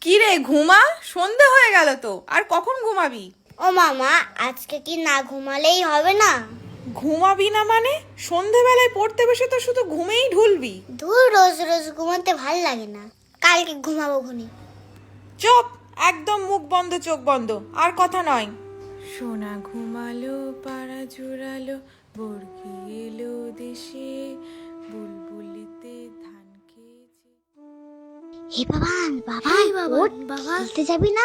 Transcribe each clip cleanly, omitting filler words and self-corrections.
কি রে ঘুমা, সন্ধে হয়ে গেল তো, আর কখন ঘুমাবি? ও মামা, আজকে কি না ঘুমালেই হবে না? ঘুমাবি না মানে? সন্ধেবেলায় পড়তে বসে তো শুধু ঘুমেই ঢুলবি। ধুর, রোজ রোজ ঘুমাতে ভাল লাগে না, কালকে ঘুমাবো ঘুনি। চুপ, একদম মুখ বন্ধ চোখ বন্ধ, আর কথা নয়। সোনা ঘুমালো, পাড়া জোড়ালো, বর্গি এলো দেশে, বুলবুলিতে ধান খেয়েছে। হে বাবান, বাবা খেলতে যাবি না?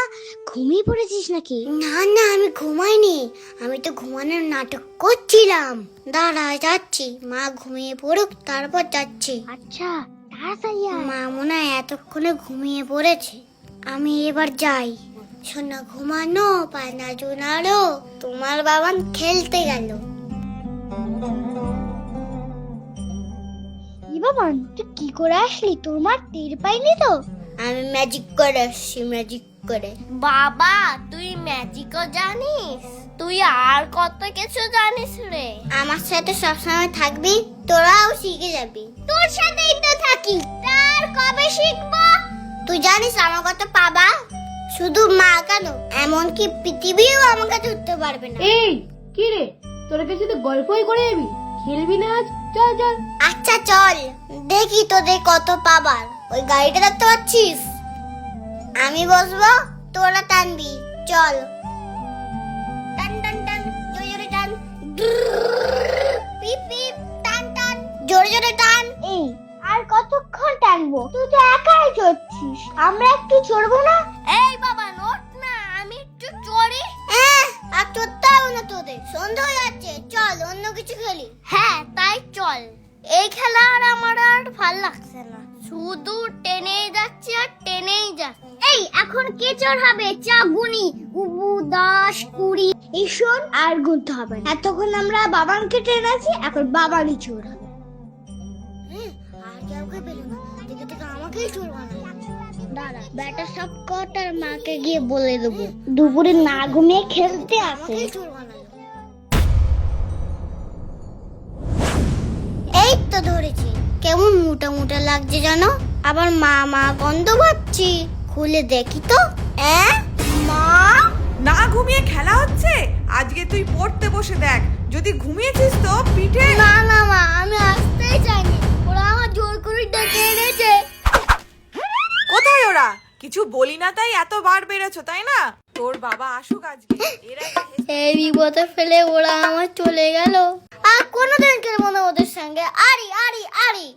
ঘুমিয়ে পড়েছিস নাকি? না না, আমি ঘুমাইনি, আমি তো ঘুমানোর নাটক করছিলাম। দাঁড়া, যাচ্ছি, মা ঘুমিয়ে পড়ুক তারপর যাচ্ছি। আচ্ছা, তাড়াতাড়ি আয়। মা মনে হয় এতক্ষণে ঘুমিয়ে পড়েছে, আমি এবার যাই। সোনা ঘুমানো, পানা জোনালো, তোমার বাবান খেলতে গেল। বাবান, তুই কি করে আসলি? তোর মা টের পাইনি তো? আমি ম্যাজিক করে আসছি, ম্যাজিক করে। বাবা, তুই ম্যাজিকও জানিস? তুই আর কত কিছু জানিস রে। আমার সাথে সবসময় থাকবি, তোরাও শিখে যাবি। তোর সাথেই তো থাকি, তার কবে শিখবো? তুই জানিস আমার কত পাবা? শুধু মা কেন, এমনকি পৃথিবীও আমাকে ধরতে পারবে না। এই কি রে, তোরা কি শুধু গল্পই করে যাবি? খেলবি না আজ? চল চল। আচ্ছা চল, দেখি তোদের কত পাবার। ওই গাড়িটা দেখতে পাচ্ছিস? আমি বসবো, তোরা টানবি। চল, টান টান টান, জোরে জোরে টান। পিপ পিপ, টান টান, জোরে জোরে টান। এই, আর কতক্ষণ টানবো? তুই তো একাই চড়ছিস, আমরা একটু চড়বো না? এই বাবা, নোট না, আমি একটু চড়ি। আর চড়তে হবে না তোদের, সন্ধ্যা হয়ে যাচ্ছে। চল অন্য কিছু খেলি। হ্যাঁ, তাই চল। এই খেলা আর আমার আর ভাল লাগছে না, শুধু টেনেই যাচ্ছি আর টেনেই যাচ্ছি। এই, এখন কে চড়াবে? চা গুনি, উবু 10 20। এই শোন, আর গুনতে হবে না, এতক্ষণ আমরা বাবানকে টেনেছি, এখন বাবারই চোর হবে। আর কাউকে পেল না, দেখে দেখে আমাকেই চোর বানালো। দাঁড়া, বেটা সব কটার মাকে গিয়ে বলে দেবো দুপুরে না ঘুমিয়ে খেলতে আসে। এই তো ধরেছি। কেমন মোটা মোটা লাগছে জানো? আবার মা মা গন্ধ পাচ্ছি। খুলে দেখি তো। মা, না ঘুমিয়ে খেলা হচ্ছে? আজকে তুই পড়তে বসে দেখ, যদি ঘুমিয়েছিস তো পিঠে। না না মা, আমি আসতেই চাইনি, ওরা আমার জোর করে ডেকে এনেছে। কোথায় ওরা? কিছু বলি না তাই এত বার বেড়েছো, তাই না? তোর বাবা আসুক আজকে, এরা এই বিপদে ফেলে ওরা আমার চলে গেল। আর কোনোদিন খেলবো না ওদের সঙ্গে। আরি আরি আরি।